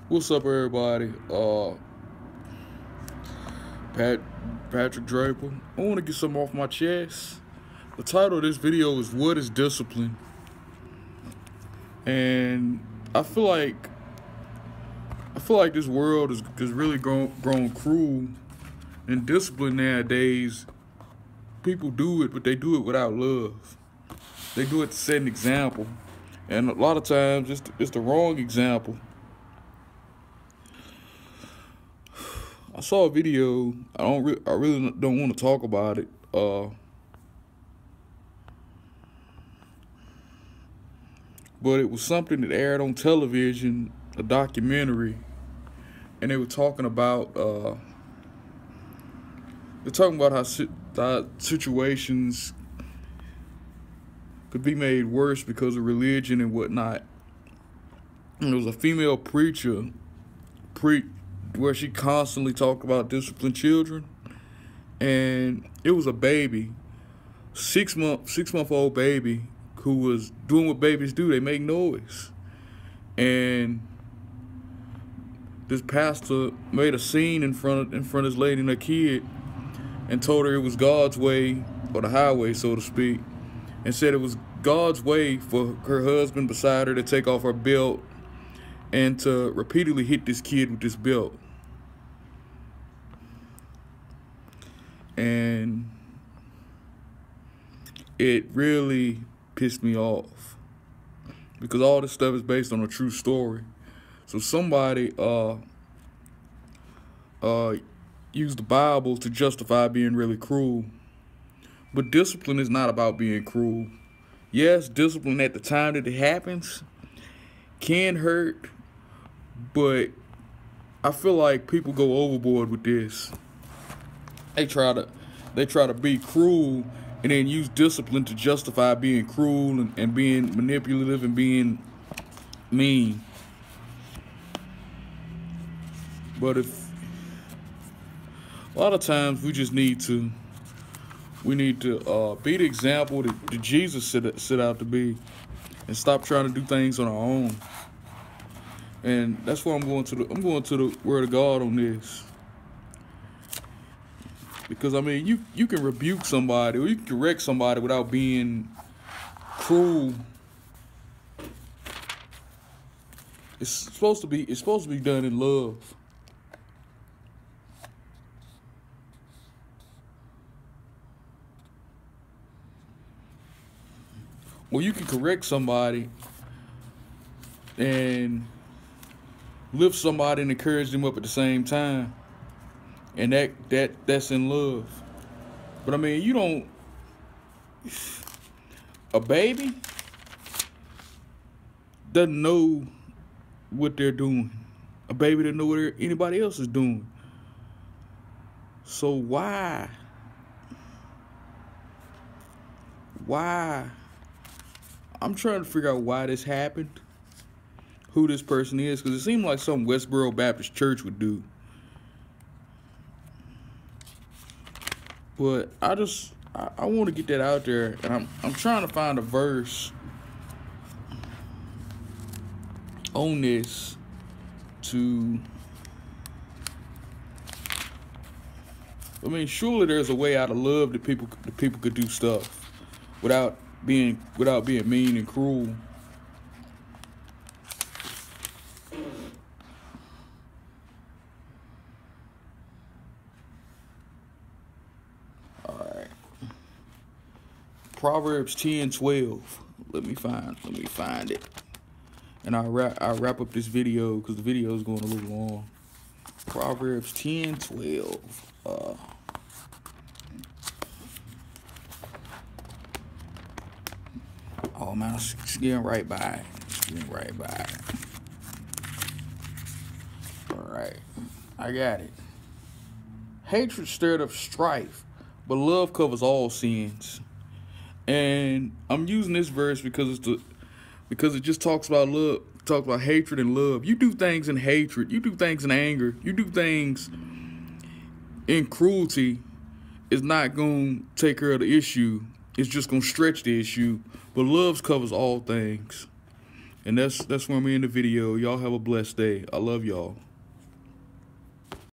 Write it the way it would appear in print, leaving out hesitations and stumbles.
What's up, everybody? Pat Patrick Draper. I want to get something off my chest. The title of this video is "What is Discipline?" And I feel like this world is really grown cruel and discipline nowadays. People do it, but they do it without love. They do it to set an example, and a lot of times it's the wrong example. I saw a video. I really don't want to talk about it. But it was something that aired on television, a documentary, and they were talking about how situations could be made worse because of religion and whatnot. And there was a female preacher where she constantly talked about disciplined children, and it was a baby, 6 month old baby, who was doing what babies do. They make noise, and this pastor made a scene in front of this lady and her kid, and told her it was God's way, or the highway, so to speak, and said it was God's way for her husband beside her to take off her belt and to repeatedly hit this kid with this belt. And it really pissed me off, because all this stuff is based on a true story. So somebody used the Bible to justify being really cruel. But discipline is not about being cruel. Yes, discipline at the time that it happens can hurt, but I feel like people go overboard with this. They try to be cruel and then use discipline to justify being cruel and being manipulative and being mean. But a lot of times we just need to be the example that Jesus set out to be, and stop trying to do things on our own. And that's why I'm going to the Word of God on this. Because I mean, you can rebuke somebody, or you can correct somebody without being cruel. It's supposed to be done in love. Well, you can correct somebody and lift somebody and encourage them up at the same time, and that's in love. But I mean, you don't. A baby doesn't know what they're doing. A baby doesn't know what anybody else is doing. So why? I'm trying to figure out why this happened, who this person is, because it seemed like something Westboro Baptist Church would do. But I want to get that out there, and I'm trying to find a verse on this to. I mean, surely there's a way out of love that people could do stuff without being mean and cruel. All right. Proverbs 10:12. Let me find it. And I'll wrap up this video, because the video is going a little long. Proverbs 10:12. Oh man, it's getting right by. Alright, I got it. Hatred stirred up strife, but love covers all sins. And I'm using this verse because it just talks about love, talks about hatred and love. You do things in hatred, you do things in anger, you do things in cruelty, is not going to take care of the issue. It's just going to stretch the issue. But love covers all things. And that's where I'm in the video. Y'all have a blessed day. I love y'all.